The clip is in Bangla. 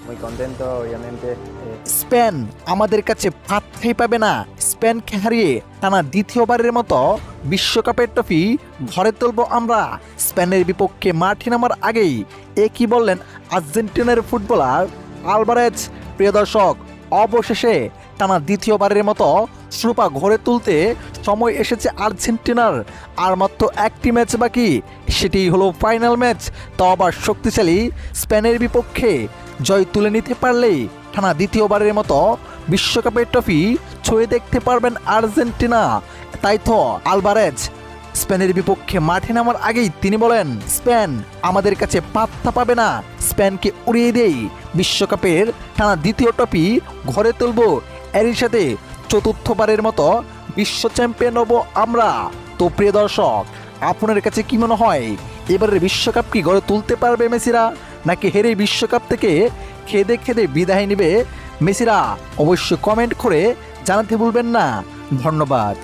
Muy contento, obviamente. স্পেন আমাদের কাছে পাত্তাই পাবে না। স্পেনকে হারিয়ে টানা দ্বিতীয়বারের মতো বিশ্বকাপের ট্রফি ঘরে তুলব আমরা। স্পেনের বিপক্ষে মাঠে নামার আগেই কি বললেন আর্জেন্টিনার ফুটবলার আলভারেজ। প্রিয় দর্শক, অবশেষে টানা দ্বিতীয়বারের মতো শিরোপা ঘরে তুলতে সময় এসেছে আর্জেন্টিনার। আর মাত্র একটি ম্যাচ বাকি, সেটি হলো ফাইনাল ম্যাচ। তো আবার শক্তিশালী স্পেনের বিপক্ষে জয় তুলে নিতে পারলেই টানা দ্বিতীয়বারের মতো বিশ্বকাপের ট্রফি ছুঁয়ে দেখতে পারবেন আর্জেন্টিনা। তাই তো আলভারেজ স্পেনের বিপক্ষে মাঠে নামার আগেই তিনি বলেন, স্পেন আমাদের কাছে পাত্তা পাবে না, স্পেনকে উড়িয়ে দেই, বিশ্বকাপের টানা দ্বিতীয় ট্রফি ঘরে তুলব, এরই সাথে চতুর্থবারের মতো বিশ্ব চ্যাম্পিয়ন হব আমরা। তো প্রিয় দর্শক, আপনার কাছে কি মনে হয়, এবারের বিশ্বকাপ কি গড়ে তুলতে পারবে মেসিরা, নাকি হেরে বিশ্বকাপ থেকে খেদে খেদে বিদায় নেবে মেসিরা? অবশ্যই কমেন্ট করে জানাতে ভুলবেন না। ধন্যবাদ।